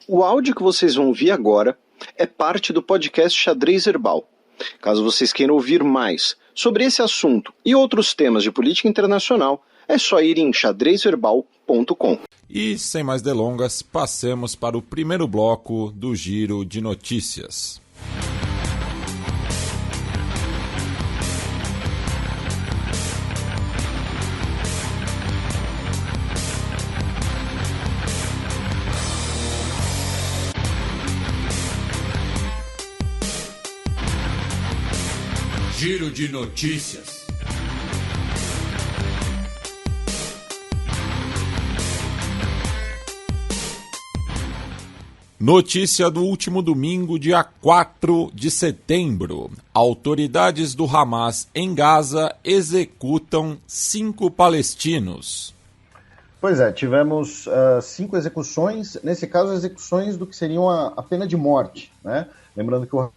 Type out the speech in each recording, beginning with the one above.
O áudio que vocês vão ouvir agora é parte do podcast Xadrez Herbal. Caso vocês queiram ouvir mais sobre esse assunto e outros temas de política internacional, é só ir em xadrezherbal.com. E, sem mais delongas, passemos para o primeiro bloco do Giro de Notícias. Giro de Notícias. Notícia do último domingo, dia 4 de setembro. Autoridades do Hamas em Gaza executam 5 palestinos. Pois é, tivemos 5 execuções, nesse caso execuções do que seriam a pena de morte, né? Lembrando que o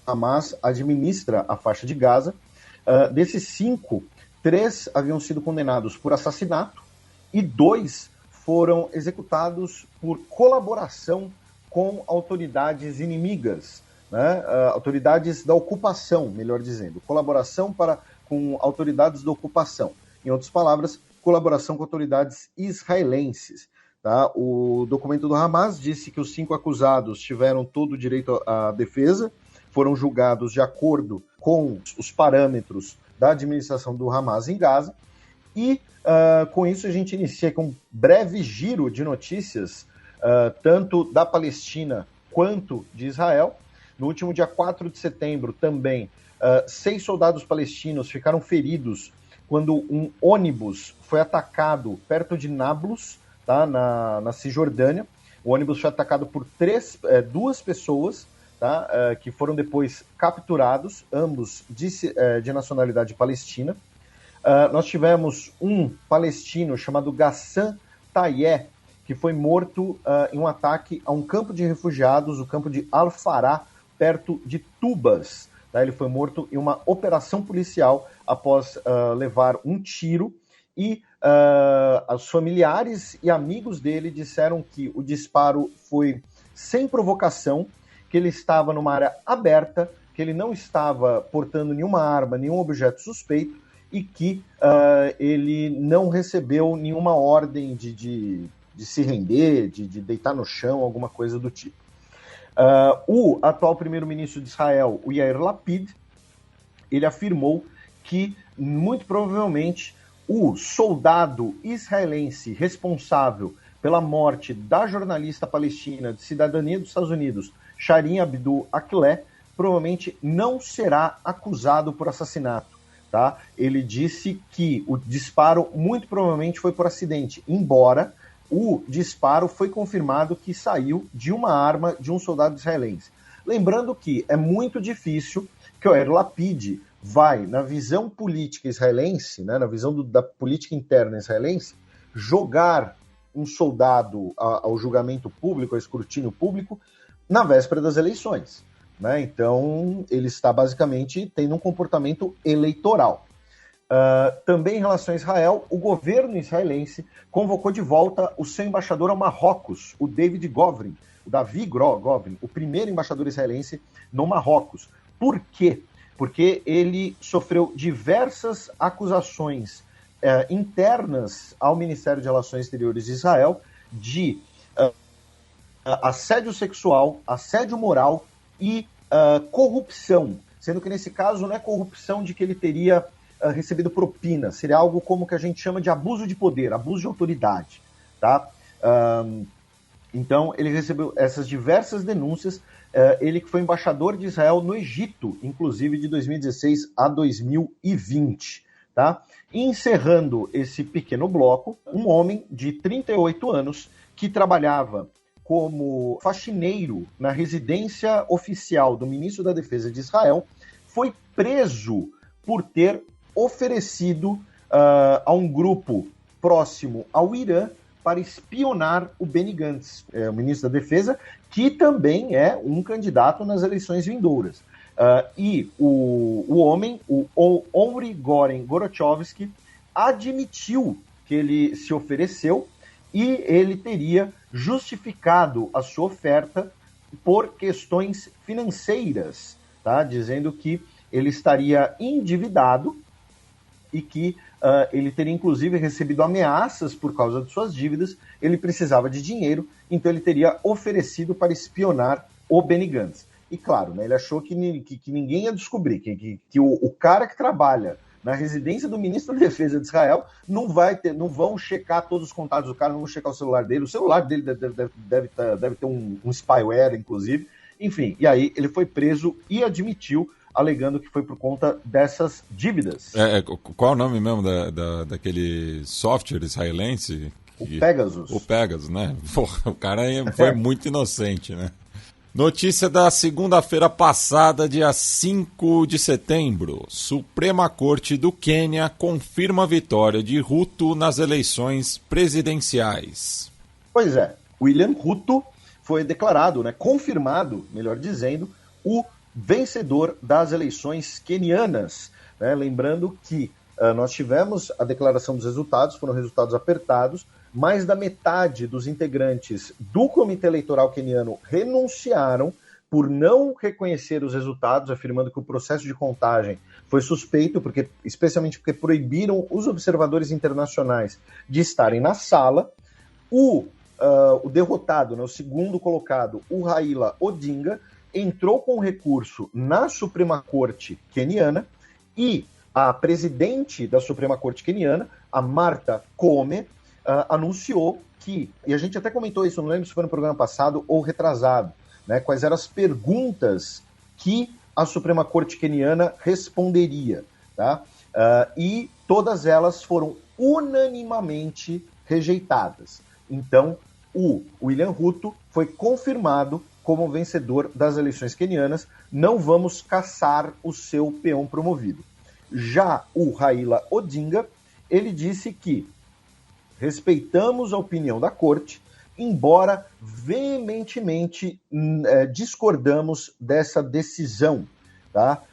Hamas administra a faixa de Gaza. Desses 5, 3 haviam sido condenados por assassinato e 2 foram executados por colaboração com autoridades inimigas, né? Autoridades da ocupação, melhor dizendo, colaboração com autoridades da ocupação. Em outras palavras, colaboração com autoridades israelenses. Tá? O documento do Hamas disse que os 5 acusados tiveram todo o direito à defesa, foram julgados de acordo com os parâmetros da administração do Hamas em Gaza, e com isso a gente inicia com um breve giro de notícias, tanto da Palestina quanto de Israel. No último dia 4 de setembro também, 6 soldados palestinos ficaram feridos quando um ônibus foi atacado perto de Nablus, tá, na Cisjordânia. O ônibus foi atacado por 2 pessoas, tá, que foram depois capturados, ambos de nacionalidade palestina. Nós tivemos um palestino chamado Ghassan Tayyeh, que foi morto em um ataque a um campo de refugiados, o campo de Al-Farah, perto de Tubas. Tá? Ele foi morto em uma operação policial após levar um tiro, e os familiares e amigos dele disseram que o disparo foi sem provocação, que ele estava numa área aberta, que ele não estava portando nenhuma arma, nenhum objeto suspeito, e que ele não recebeu nenhuma ordem de se render, de deitar no chão, alguma coisa do tipo. O atual primeiro-ministro de Israel, o Yair Lapid, ele afirmou que, muito provavelmente, o soldado israelense responsável pela morte da jornalista palestina de cidadania dos Estados Unidos, Shireen Abu Akleh, provavelmente não será acusado por assassinato. Tá? Ele disse que o disparo muito provavelmente foi por acidente, embora o disparo foi confirmado que saiu de uma arma de um soldado israelense. Lembrando que é muito difícil que o Yair Lapid vai, na visão política israelense, né, na visão da política interna israelense, jogar um soldado ao julgamento público, ao escrutínio público, na véspera das eleições. Né? Então, ele está basicamente tendo um comportamento eleitoral. Também em relação a Israel, o governo israelense convocou de volta o seu embaixador ao Marrocos, o David Govrin, o Davi Govrin, o primeiro embaixador israelense no Marrocos. Por quê? Porque ele sofreu diversas acusações internas ao Ministério de Relações Exteriores de Israel de assédio sexual, assédio moral e corrupção, sendo que nesse caso não é corrupção de que ele teria recebido propina, seria algo como que a gente chama de abuso de poder, abuso de autoridade, tá? Então ele recebeu essas diversas denúncias, ele que foi embaixador de Israel no Egito, inclusive de 2016 a 2020, tá? E encerrando esse pequeno bloco, um homem de 38 anos que trabalhava como faxineiro na residência oficial do ministro da Defesa de Israel, foi preso por ter oferecido a um grupo próximo ao Irã para espionar o Benny Gantz, o ministro da Defesa, que também é um candidato nas eleições vindouras. E o homem, o Omri Goren Gorochovsky, admitiu que ele se ofereceu e ele teria justificado a sua oferta por questões financeiras, tá? Dizendo que ele estaria endividado e que ele teria inclusive recebido ameaças por causa de suas dívidas, ele precisava de dinheiro, então ele teria oferecido para espionar o Benny Gantz. E claro, né, ele achou que ninguém ia descobrir, que o cara que trabalha na residência do ministro da Defesa de Israel não vão checar todos os contatos do cara, não vão checar o celular dele, o celular dele deve ter um spyware, inclusive, enfim, e aí ele foi preso e admitiu, alegando que foi por conta dessas dívidas. Qual é o nome mesmo daquele software israelense? O Pegasus. O Pegasus, né? Porra, o cara foi muito inocente, né? Notícia da segunda-feira passada, dia 5 de setembro. Suprema Corte do Quênia confirma a vitória de Ruto nas eleições presidenciais. Pois é, William Ruto foi declarado, né, confirmado, melhor dizendo, o vencedor das eleições quenianas. Né? Lembrando que nós tivemos a declaração dos resultados, foram resultados apertados, mais da metade dos integrantes do Comitê Eleitoral queniano renunciaram por não reconhecer os resultados, afirmando que o processo de contagem foi suspeito, especialmente porque proibiram os observadores internacionais de estarem na sala. O derrotado, né, o segundo colocado, o Raila Odinga, entrou com recurso na Suprema Corte queniana e a presidente da Suprema Corte queniana, a Martha Koome, anunciou que, e a gente até comentou isso, não lembro se foi no programa passado ou retrasado, né, quais eram as perguntas que a Suprema Corte queniana responderia, tá? E todas elas foram unanimamente rejeitadas. Então, o William Ruto foi confirmado como vencedor das eleições quenianas. Não vamos caçar o seu peão promovido. Já o Raila Odinga, ele disse que respeitamos a opinião da corte, embora veementemente discordamos dessa decisão. Tá?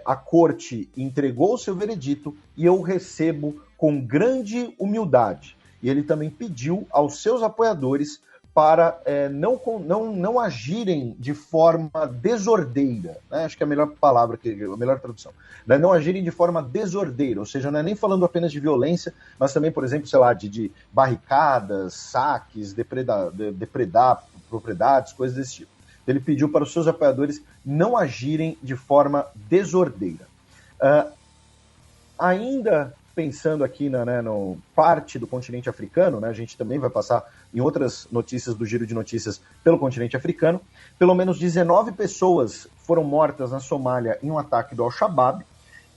A corte entregou o seu veredito e eu recebo com grande humildade. E ele também pediu aos seus apoiadores para não agirem de forma desordeira, né? Acho que é a melhor palavra, a melhor tradução. Né? Não agirem de forma desordeira, ou seja, não é nem falando apenas de violência, mas também, por exemplo, sei lá, de barricadas, saques, depredar propriedades, coisas desse tipo. Ele pediu para os seus apoiadores não agirem de forma desordeira. Ainda pensando aqui no parte do continente africano, né, a gente também vai passar em outras notícias do Giro de Notícias pelo continente africano, pelo menos 19 pessoas foram mortas na Somália em um ataque do Al-Shabaab,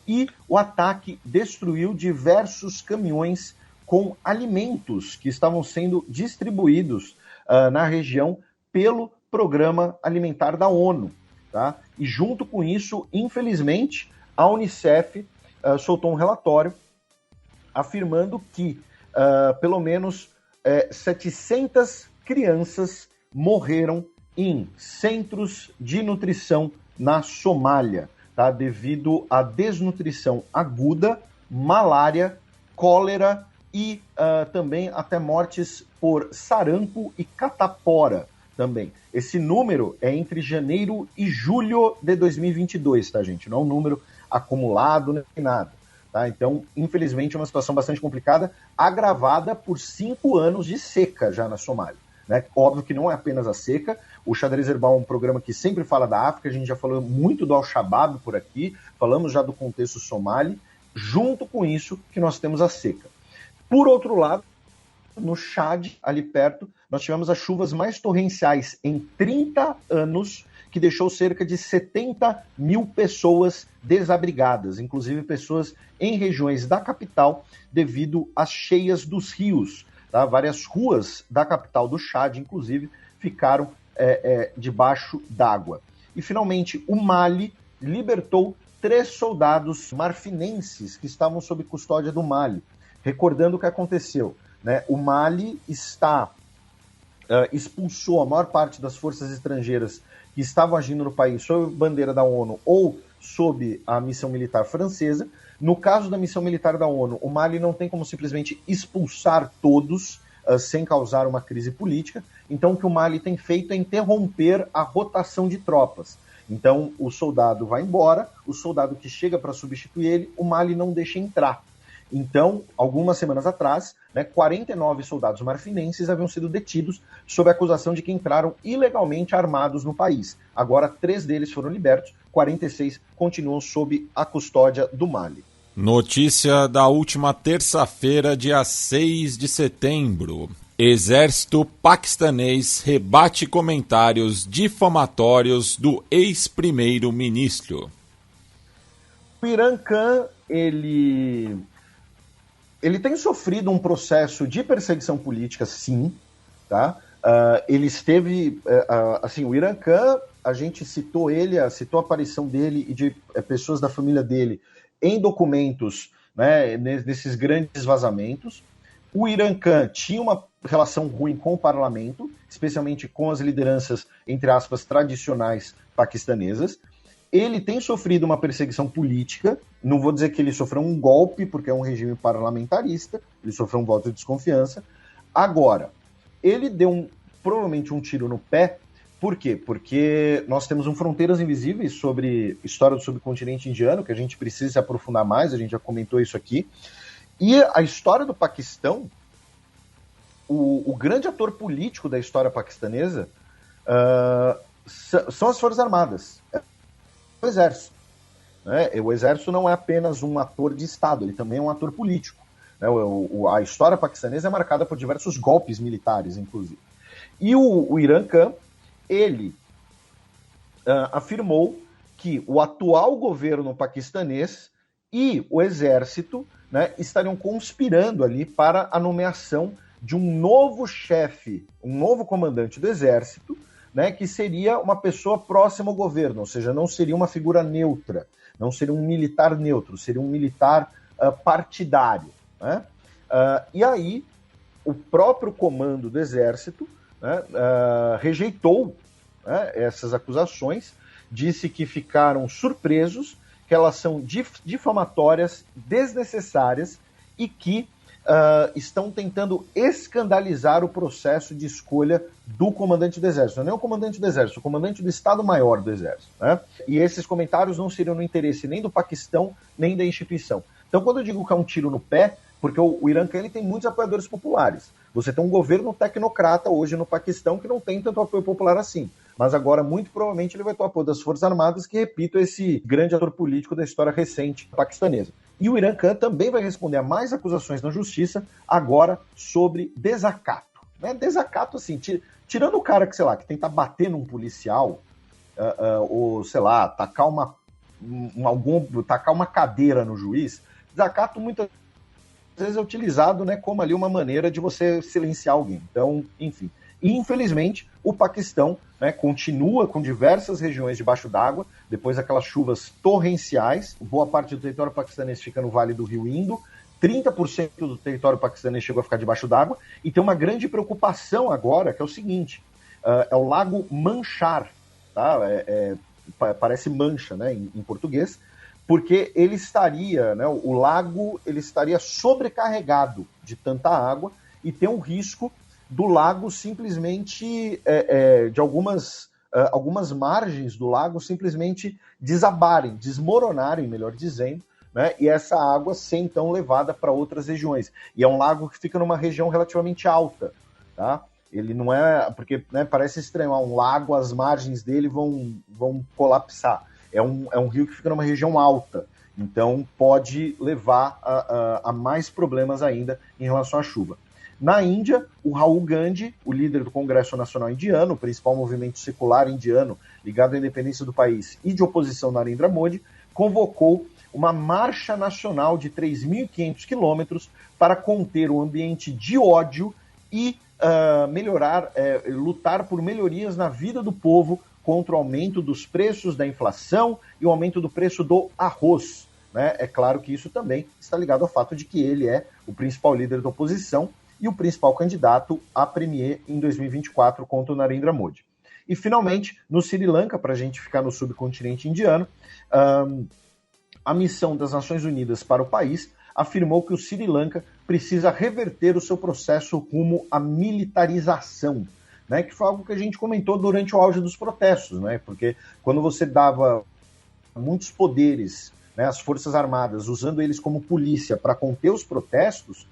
e o ataque destruiu diversos caminhões com alimentos que estavam sendo distribuídos na região pelo Programa Alimentar da ONU. Tá? E junto com isso, infelizmente, a Unicef soltou um relatório afirmando que pelo menos 700 crianças morreram em centros de nutrição na Somália, tá? Devido à desnutrição aguda, malária, cólera e também até mortes por sarampo e catapora também. Esse número é entre janeiro e julho de 2022, tá, gente? Não é um número acumulado nem nada. Tá? Então, infelizmente, é uma situação bastante complicada, agravada por 5 anos de seca já na Somália. Né? Óbvio que não é apenas a seca, o Xadrez Herbal é um programa que sempre fala da África, a gente já falou muito do Al-Shabaab por aqui, falamos já do contexto somali, junto com isso que nós temos a seca. Por outro lado, no Chad, ali perto, nós tivemos as chuvas mais torrenciais em 30 anos, que deixou cerca de 70 mil pessoas desabrigadas, inclusive pessoas em regiões da capital, devido às cheias dos rios. Tá? Várias ruas da capital do Chad, inclusive, ficaram debaixo d'água. E, finalmente, o Mali libertou 3 soldados marfinenses que estavam sob custódia do Mali. Recordando o que aconteceu, né? O Mali expulsou a maior parte das forças estrangeiras que estavam agindo no país sob bandeira da ONU ou sob a missão militar francesa. No caso da missão militar da ONU, o Mali não tem como simplesmente expulsar todos sem causar uma crise política. Então, o que o Mali tem feito é interromper a rotação de tropas. Então, o soldado vai embora, o soldado que chega para substituir ele, o Mali não deixa entrar. Então, algumas semanas atrás, 49 soldados marfinenses haviam sido detidos sob a acusação de que entraram ilegalmente armados no país. Agora, 3 deles foram libertos, 46 continuam sob a custódia do Mali. Notícia da última terça-feira, dia 6 de setembro. Exército paquistanês rebate comentários difamatórios do ex-primeiro-ministro. O Imran Khan, ele tem sofrido um processo de perseguição política, sim, tá? Ele esteve, assim, o Imran Khan, a gente citou a aparição dele e de pessoas da família dele em documentos, né, nesses grandes vazamentos. O Imran Khan tinha uma relação ruim com o parlamento, especialmente com as lideranças, entre aspas, tradicionais paquistanesas. Ele tem sofrido uma perseguição política, não vou dizer que ele sofreu um golpe, porque é um regime parlamentarista, ele sofreu um voto de desconfiança. Agora, ele deu provavelmente um tiro no pé, por quê? Porque nós temos um Fronteiras Invisíveis sobre história do subcontinente indiano, que a gente precisa se aprofundar mais, a gente já comentou isso aqui. E a história do Paquistão, o grande ator político da história paquistanesa são as Forças Armadas, o Exército. O Exército não é apenas um ator de Estado, ele também é um ator político. A história paquistanesa é marcada por diversos golpes militares, inclusive. E o Imran Khan, ele afirmou que o atual governo paquistanês e o Exército, estariam conspirando ali para a nomeação de um novo chefe, um novo comandante do Exército, que seria uma pessoa próxima ao governo, ou seja, não seria uma figura neutra, não seria um militar neutro, seria um militar partidário. E aí, o próprio comando do Exército rejeitou essas acusações, disse que ficaram surpresos, que elas são difamatórias, desnecessárias e que estão tentando escandalizar o processo de escolha do comandante do Exército. Não é nem o comandante do Exército, o comandante do Estado-Maior do Exército. E esses comentários não seriam no interesse nem do Paquistão, nem da instituição. Então, quando eu digo que é um tiro no pé, porque o Imran Khan tem muitos apoiadores populares. Você tem um governo tecnocrata hoje no Paquistão que não tem tanto apoio popular assim. Mas agora, muito provavelmente, ele vai ter o apoio das Forças Armadas, que, repito, esse grande ator político da história recente paquistanesa. E o Imran Khan também vai responder a mais acusações na justiça, agora sobre desacato. Desacato, assim, tirando o cara que, sei lá, que tenta bater num policial, ou, sei lá, tacar uma cadeira no juiz, desacato muitas vezes é utilizado como ali uma maneira de você silenciar alguém. Então, enfim. E, infelizmente, o Paquistão continua com diversas regiões debaixo d'água, depois daquelas chuvas torrenciais. Boa parte do território paquistanês fica no Vale do Rio Indo, 30% do território paquistanês chegou a ficar debaixo d'água, e tem uma grande preocupação agora, que é o seguinte, é o Lago Manchar, tá? Parece mancha, em português, porque ele estaria, o lago ele estaria sobrecarregado de tanta água e tem um risco do lago simplesmente, de algumas margens do lago simplesmente desmoronarem, melhor dizendo, e essa água ser então levada para outras regiões. E é um lago que fica numa região relativamente alta, tá? Ele não é, porque parece estranho, um lago, as margens dele vão colapsar. É um rio que fica numa região alta, então pode levar a mais problemas ainda em relação à chuva. Na Índia, o Rahul Gandhi, o líder do Congresso Nacional Indiano, o principal movimento secular indiano ligado à independência do país e de oposição Narendra Modi, convocou uma marcha nacional de 3.500 quilômetros para conter o ambiente de ódio e lutar por melhorias na vida do povo contra o aumento dos preços da inflação e o aumento do preço do arroz. É claro que isso também está ligado ao fato de que ele é o principal líder da oposição e o principal candidato a premier em 2024 contra o Narendra Modi. E, finalmente, no Sri Lanka, para a gente ficar no subcontinente indiano, a missão das Nações Unidas para o país afirmou que o Sri Lanka precisa reverter o seu processo rumo à militarização, né, que foi algo que a gente comentou durante o auge dos protestos, né, porque quando você dava muitos poderes, né, às Forças Armadas, usando eles como polícia para conter os protestos,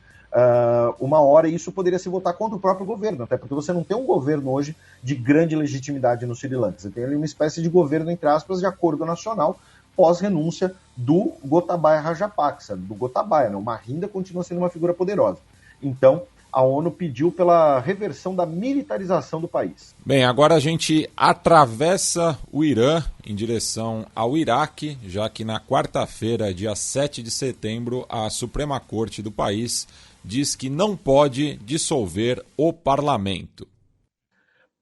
uma hora isso poderia se votar contra o próprio governo, até porque você não tem um governo hoje de grande legitimidade no Sri Lanka. Você tem ali uma espécie de governo, entre aspas, de acordo nacional, pós-renúncia do Gotabaya Rajapaksa, do Gotabaya, né? O Mahinda continua sendo uma figura poderosa. Então, a ONU pediu pela reversão da militarização do país. Bem, agora a gente atravessa o Irã em direção ao Iraque, já que na quarta-feira, dia 7 de setembro, a Suprema Corte do país diz que não pode dissolver o parlamento.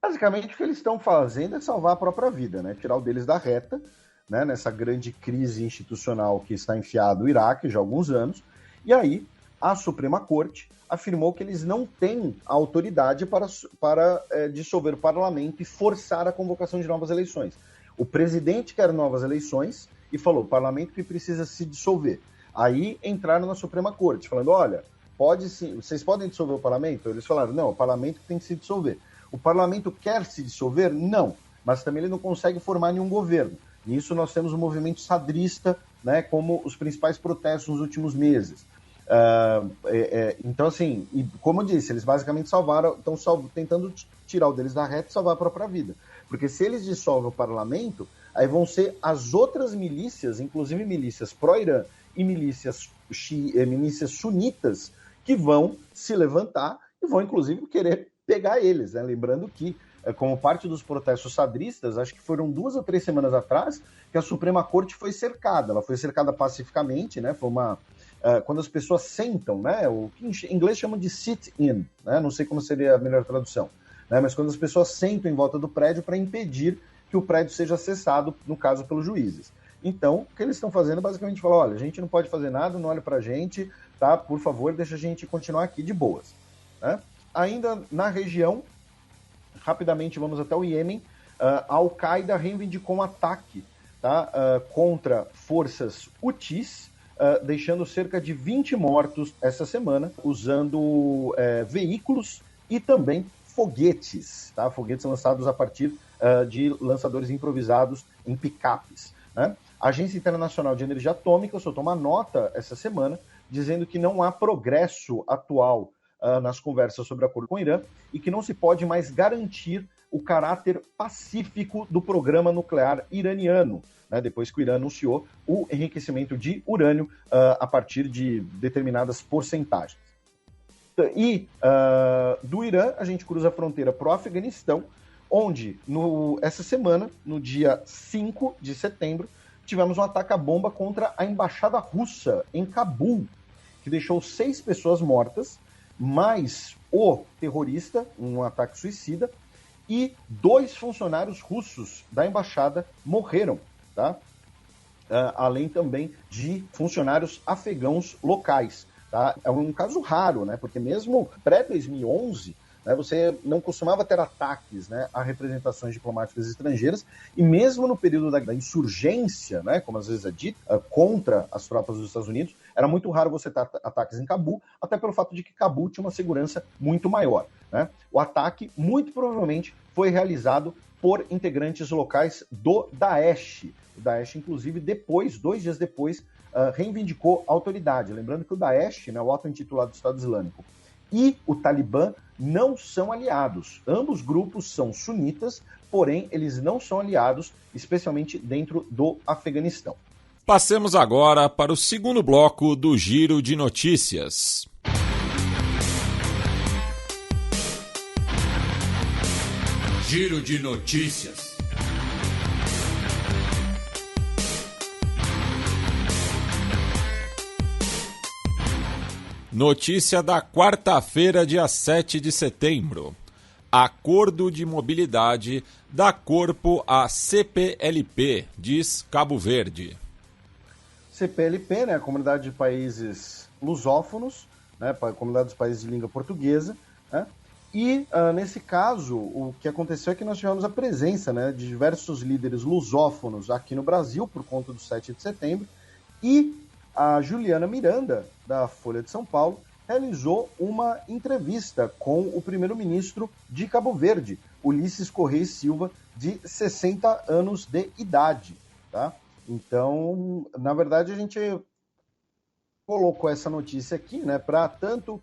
Basicamente, o que eles estão fazendo é salvar a própria vida, né? Tirar o deles da reta, né? Nessa grande crise institucional que está enfiado o Iraque já há alguns anos. E aí, a Suprema Corte afirmou que eles não têm a autoridade para dissolver o parlamento e forçar a convocação de novas eleições. O presidente quer novas eleições e falou, o parlamento que precisa se dissolver. Aí entraram na Suprema Corte, falando, olha, pode sim, vocês podem dissolver o parlamento? Eles falaram, não, o parlamento tem que se dissolver. O parlamento quer se dissolver? Não, mas também ele não consegue formar nenhum governo. Nisso nós temos o movimento sadrista, né, como os principais protestos nos últimos meses. Então, assim, e como eu disse, eles basicamente estão tentando tirar o deles da reta e salvar a própria vida. Porque se eles dissolvem o parlamento, aí vão ser as outras milícias, inclusive milícias pró-Irã e milícias sunitas, que vão se levantar e vão, inclusive, querer pegar eles, né? Lembrando que, como parte dos protestos sadristas, acho que foram 2 ou 3 semanas atrás, que a Suprema Corte foi cercada. Ela foi cercada pacificamente, né? Foi quando as pessoas sentam, né? O que em inglês chamam de sit-in, né? Não sei como seria a melhor tradução, né? Mas quando as pessoas sentam em volta do prédio para impedir que o prédio seja acessado, no caso, pelos juízes. Então, o que eles estão fazendo é basicamente falar, olha, a gente não pode fazer nada, não olha pra gente, tá? Por favor, deixa a gente continuar aqui de boas, né? Ainda na região, rapidamente vamos até o Iêmen, a Al-Qaeda reivindicou um ataque, tá? Contra forças Houthis, deixando cerca de 20 mortos essa semana, usando veículos e também foguetes, tá? Foguetes lançados a partir de lançadores improvisados em picapes, né? A Agência Internacional de Energia Atômica soltou uma nota essa semana dizendo que não há progresso atual nas conversas sobre acordo com o Irã e que não se pode mais garantir o caráter pacífico do programa nuclear iraniano, né, depois que o Irã anunciou o enriquecimento de urânio a partir de determinadas porcentagens. E do Irã, a gente cruza a fronteira para o Afeganistão, onde essa semana, no dia 5 de setembro, tivemos um ataque à bomba contra a embaixada russa em Cabul, que deixou 6 pessoas mortas, mais o terrorista, um ataque suicida, e 2 funcionários russos da embaixada morreram, tá? Além também de funcionários afegãos locais. Tá? É um caso raro, né? Porque mesmo pré-2011, né, você não costumava ter ataques, né, a representações diplomáticas estrangeiras, e mesmo no período da insurgência, né, como às vezes é dito, contra as tropas dos Estados Unidos, era muito raro você ter ataques em Cabul, até pelo fato de que Cabul tinha uma segurança muito maior, né? O ataque, muito provavelmente, foi realizado por integrantes locais do Daesh. O Daesh, inclusive, 2 dias depois, reivindicou a autoridade. Lembrando que o Daesh, né, o auto-intitulado Estado Islâmico, e o Talibã não são aliados. Ambos grupos são sunitas, porém eles não são aliados, especialmente dentro do Afeganistão. Passemos agora para o segundo bloco do Giro de Notícias. Giro de Notícias. Notícia da quarta-feira, dia 7 de setembro. Acordo de mobilidade dá corpo à CPLP, diz Cabo Verde. CPLP, né, a Comunidade de Países Lusófonos, né, a Comunidade dos Países de Língua Portuguesa, né, e nesse caso o que aconteceu é que nós tivemos a presença, né, de diversos líderes lusófonos aqui no Brasil por conta do 7 de setembro, e a Juliana Miranda, da Folha de São Paulo, realizou uma entrevista com o primeiro-ministro de Cabo Verde, Ulisses Correia Silva, de 60 anos de idade. Tá? Então, na verdade, a gente colocou essa notícia aqui, né, para tanto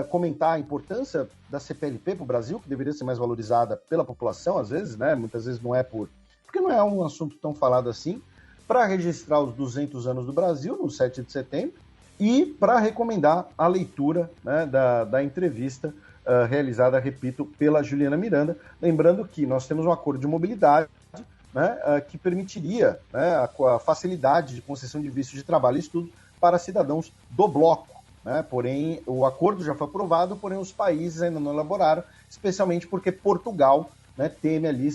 comentar a importância da CPLP para o Brasil, que deveria ser mais valorizada pela população, às vezes, né, muitas vezes não é porque não é um assunto tão falado assim, para registrar os 200 anos do Brasil, no 7 de setembro, e para recomendar a leitura, né, da entrevista realizada, repito, pela Juliana Miranda, lembrando que nós temos um acordo de mobilidade, né, que permitiria, né, a facilidade de concessão de visto de trabalho e estudo para cidadãos do bloco. Né? Porém, o acordo já foi aprovado, porém os países ainda não elaboraram, especialmente porque Portugal, né, teme ali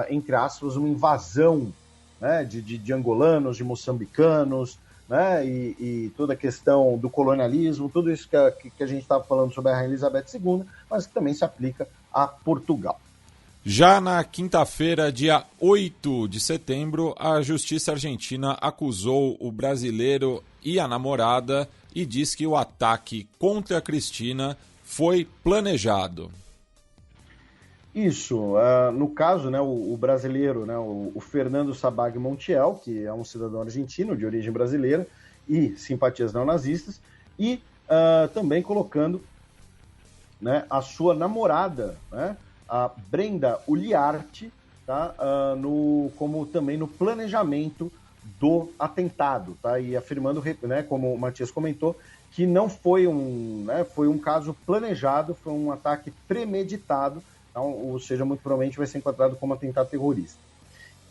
entre aspas, uma invasão, né, de angolanos, de moçambicanos, né, e toda a questão do colonialismo, tudo isso que a gente estava falando sobre a Rainha Elizabeth II, mas que também se aplica a Portugal. Já na quinta-feira, dia 8 de setembro, a Justiça Argentina acusou o brasileiro e a namorada e diz que o ataque contra a Cristina foi planejado. Isso, no caso, né, o brasileiro, né, o Fernando Sabag Montiel, que é um cidadão argentino de origem brasileira e simpatias neonazistas, e também colocando, né, a sua namorada, né, a Brenda Uliarte, tá, como também no planejamento do atentado, tá, e afirmando, né, como o Matias comentou, que não foi foi um caso planejado, foi um ataque premeditado. Então, ou seja, muito provavelmente vai ser enquadrado como atentado terrorista.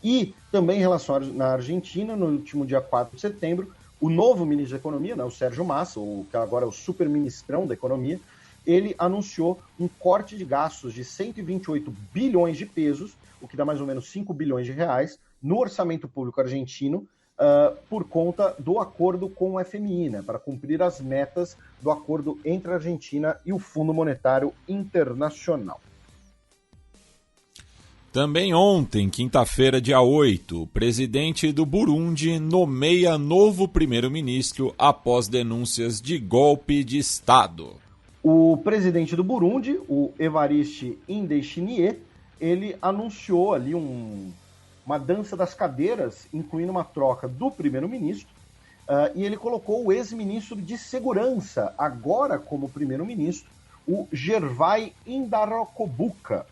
E também em relação na Argentina, no último dia 4 de setembro, o novo ministro da Economia, né, o Sérgio Massa, que agora é o super-ministrão da Economia, ele anunciou um corte de gastos de 128 bilhões de pesos, o que dá mais ou menos 5 bilhões de reais, no orçamento público argentino, por conta do acordo com o FMI, né, para cumprir as metas do acordo entre a Argentina e o Fundo Monetário Internacional. Também ontem, quinta-feira, dia 8, o presidente do Burundi nomeia novo primeiro-ministro após denúncias de golpe de Estado. O presidente do Burundi, o Evariste Ndayishimiye, ele anunciou ali uma dança das cadeiras, incluindo uma troca do primeiro-ministro, e ele colocou o ex-ministro de Segurança, agora como primeiro-ministro, o Gervais Indarakobuka,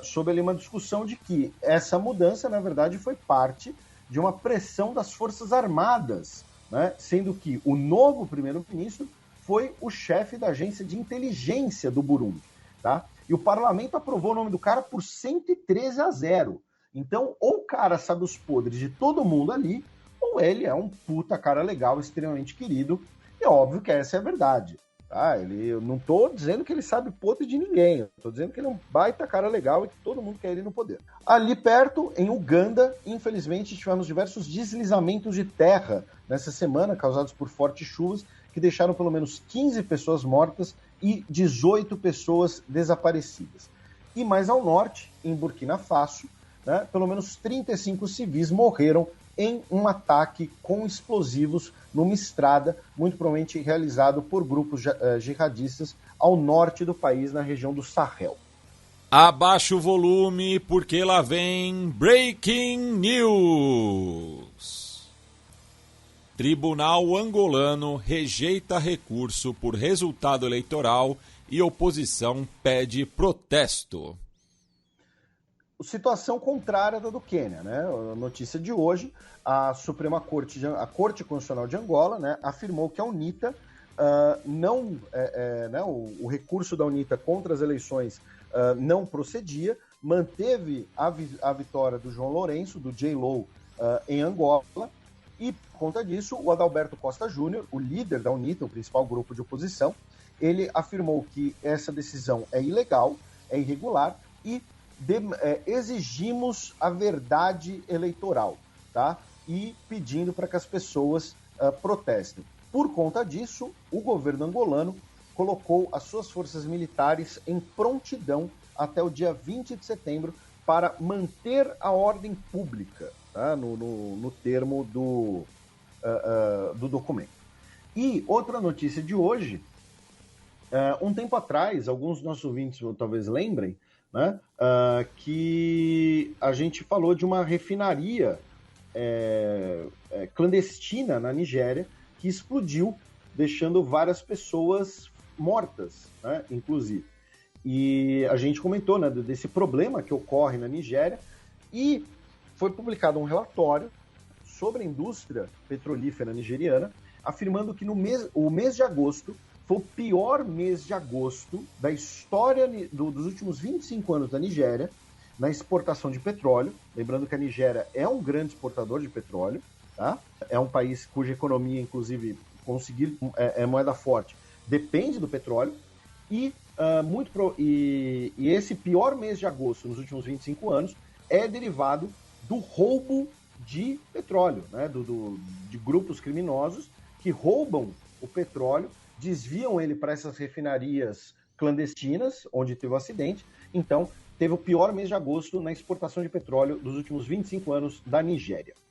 sobre ali uma discussão de que essa mudança, na verdade, foi parte de uma pressão das Forças Armadas, né? Sendo que o novo primeiro-ministro foi o chefe da agência de inteligência do Burundi. Tá? E o parlamento aprovou o nome do cara por 113-0. Então, ou o cara sabe os podres de todo mundo ali, ou ele é um puta cara legal, extremamente querido. É óbvio que essa é a verdade. Tá? Eu não estou dizendo que ele sabe podre de ninguém. Estou dizendo que ele é um baita cara legal e que todo mundo quer ele no poder. Ali perto, em Uganda, infelizmente, tivemos diversos deslizamentos de terra nessa semana, causados por fortes chuvas, que deixaram pelo menos 15 pessoas mortas e 18 pessoas desaparecidas. E mais ao norte, em Burkina Faso, né, pelo menos 35 civis morreram em um ataque com explosivos numa estrada, muito provavelmente realizado por grupos jihadistas ao norte do país, na região do Sahel. Abaixa o volume, porque lá vem Breaking News. Tribunal angolano rejeita recurso por resultado eleitoral e oposição pede protesto. Situação contrária da do Quênia, né? A notícia de hoje, a Corte Constitucional de Angola, né, afirmou que a UNITA o recurso da UNITA contra as eleições não procedia, manteve a vitória do João Lourenço, do J-Lo, em Angola, e por conta disso, o Adalberto Costa Júnior, o líder da UNITA, o principal grupo de oposição, ele afirmou que essa decisão é ilegal, é irregular e exigimos a verdade eleitoral, tá? E pedindo para que as pessoas protestem. Por conta disso, o governo angolano colocou as suas forças militares em prontidão até o dia 20 de setembro para manter a ordem pública, tá? No termo do documento. E outra notícia de hoje, um tempo atrás, alguns dos nossos ouvintes talvez lembrem, né, que a gente falou de uma refinaria clandestina na Nigéria que explodiu, deixando várias pessoas mortas, né, inclusive. E a gente comentou, né, desse problema que ocorre na Nigéria, e foi publicado um relatório sobre a indústria petrolífera nigeriana, afirmando que o mês de agosto foi o pior mês de agosto da história dos últimos 25 anos da Nigéria na exportação de petróleo. Lembrando que a Nigéria é um grande exportador de petróleo, tá? É um país cuja economia, inclusive, conseguir moeda forte, depende do petróleo. E esse pior mês de agosto nos últimos 25 anos é derivado do roubo de petróleo, né? De grupos criminosos que roubam o petróleo, desviam ele para essas refinarias clandestinas, onde teve o acidente. Então, teve o pior mês de agosto na exportação de petróleo dos últimos 25 anos da Nigéria.